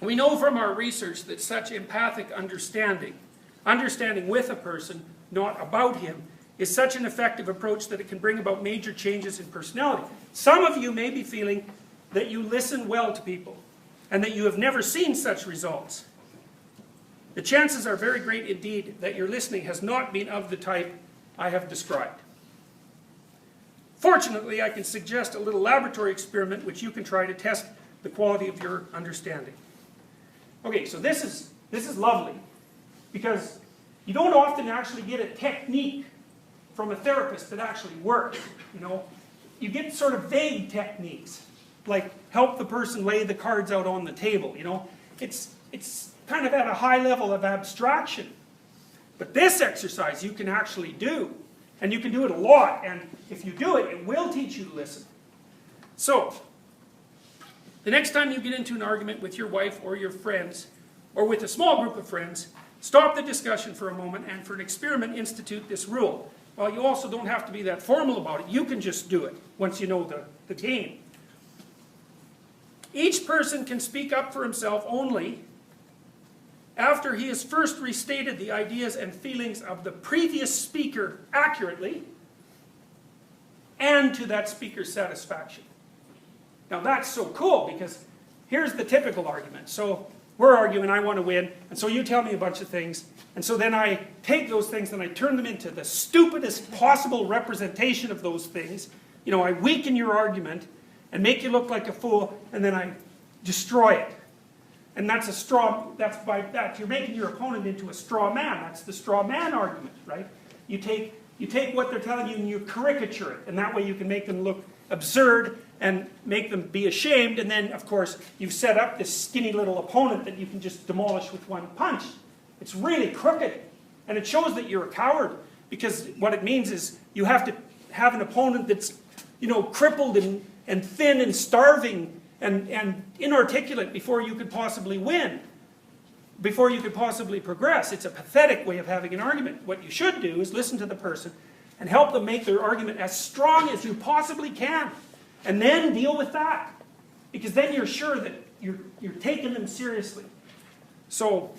We know from our research that such empathic understanding with a person, not about him, is such an effective approach that it can bring about major changes in personality. Some of you may be feeling that you listen well to people and that you have never seen such results. The chances are very great indeed that your listening has not been of the type I have described. Fortunately, I can suggest a little laboratory experiment which you can try to test the quality of your understanding. Okay, so this is lovely, because you don't often actually get a technique from a therapist that actually works. You get sort of vague techniques, like help the person lay the cards out on the table. It's kind of at a high level of abstraction. But this exercise you can actually do, and you can do it a lot, and if you do it, it will teach you to listen. So, the next time you get into an argument with your wife or your friends, or with a small group of friends, stop the discussion for a moment and for an experiment institute this rule. Well, you also don't have to be that formal about it. You can just do it once you know the game. Each person can speak up for himself only after he has first restated the ideas and feelings of the previous speaker accurately and to that speaker's satisfaction. Now that's so cool, because here's the typical argument. So we're arguing, I want to win, and so you tell me a bunch of things, and so then I take those things and I turn them into the stupidest possible representation of those things. I weaken your argument and make you look like a fool, and then I destroy it. And that's by that you're making your opponent into a straw man. That's the straw man argument, right? You take what they're telling you and you caricature it, and that way you can make them look absurd and make them be ashamed, and then, of course, you've set up this skinny little opponent that you can just demolish with one punch. It's really crooked, and it shows that you're a coward, because what it means is you have to have an opponent that's, crippled and thin and starving and inarticulate before you could possibly win, before you could possibly progress. It's a pathetic way of having an argument. What you should do is listen to the person and help them make their argument as strong as you possibly can. And then deal with that. Because then you're sure that you're taking them seriously. So,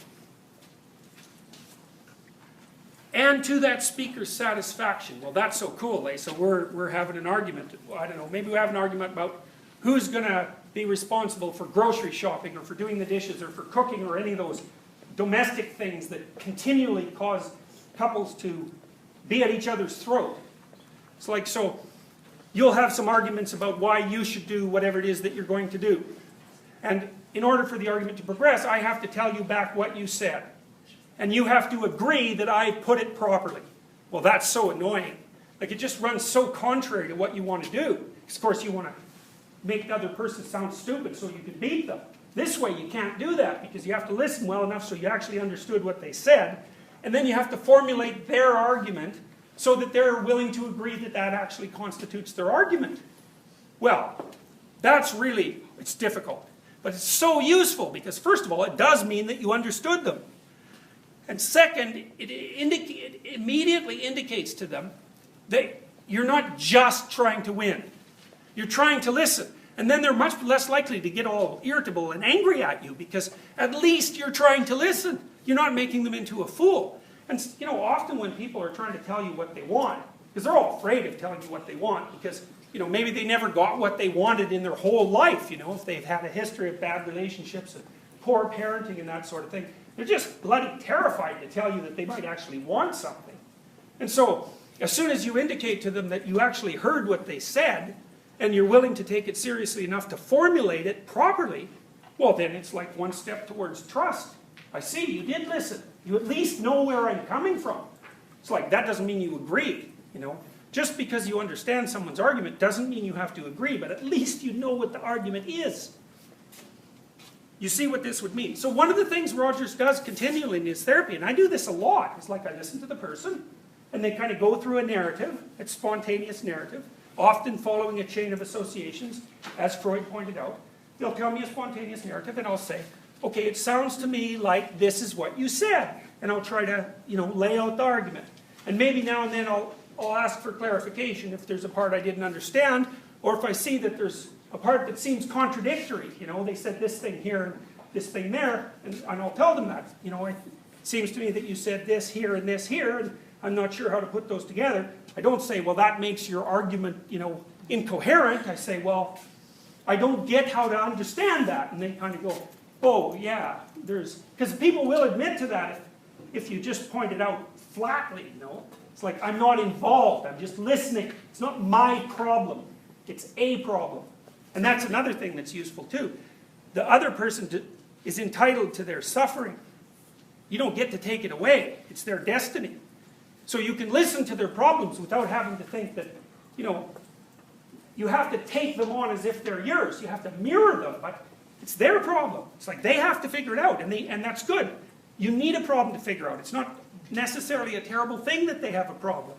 and to that speaker's satisfaction. Well, that's so cool, eh? So we're having an argument. I don't know, maybe we have an argument about who's going to be responsible for grocery shopping or for doing the dishes or for cooking or any of those domestic things that continually cause couples to be at each other's throat. It's like, so you'll have some arguments about why you should do whatever it is that you're going to do. And in order for the argument to progress, I have to tell you back what you said. And you have to agree that I put it properly. Well, that's so annoying. Like, it just runs so contrary to what you want to do. Because, of course, you want to make the other person sound stupid so you can beat them. This way you can't do that, because you have to listen well enough so you actually understood what they said. And then you have to formulate their argument so that they're willing to agree that that actually constitutes their argument. Well, that's really, it's difficult. But it's so useful, because first of all, it does mean that you understood them. And second, it immediately indicates to them that you're not just trying to win. You're trying to listen. And then they're much less likely to get all irritable and angry at you, because at least you're trying to listen. You're not making them into a fool. And often when people are trying to tell you what they want, because they're all afraid of telling you what they want, because maybe they never got what they wanted in their whole life, if they've had a history of bad relationships and poor parenting and that sort of thing. They're just bloody terrified to tell you that they might actually want something. And so, as soon as you indicate to them that you actually heard what they said, and you're willing to take it seriously enough to formulate it properly, well then it's like one step towards trust. I see, you did listen. You at least know where I'm coming from. It's like, that doesn't mean you agree, Just because you understand someone's argument doesn't mean you have to agree, but at least you know what the argument is. You see what this would mean. So one of the things Rogers does continually in his therapy, and I do this a lot, it's like I listen to the person, and they kind of go through a narrative, a spontaneous narrative, often following a chain of associations, as Freud pointed out. They'll tell me a spontaneous narrative, and I'll say, okay, it sounds to me like this is what you said. And I'll try to, lay out the argument. And maybe now and then I'll ask for clarification if there's a part I didn't understand, or if I see that there's a part that seems contradictory. They said this thing here, and this thing there, and I'll tell them that. You know, it seems to me that you said this here, and I'm not sure how to put those together. I don't say, well, that makes your argument, you know, incoherent. I say, well, I don't get how to understand that. And they kind of go, oh, yeah, because people will admit to that if you just point it out flatly, you know. It's like, I'm not involved, I'm just listening. It's not my problem, it's a problem. And that's another thing that's useful too. The other person is entitled to their suffering. You don't get to take it away, it's their destiny. So you can listen to their problems without having to think that, you know, you have to take them on as if they're yours. You have to mirror them, but it's their problem. It's like they have to figure it out, and that's good. You need a problem to figure out. It's not necessarily a terrible thing that they have a problem.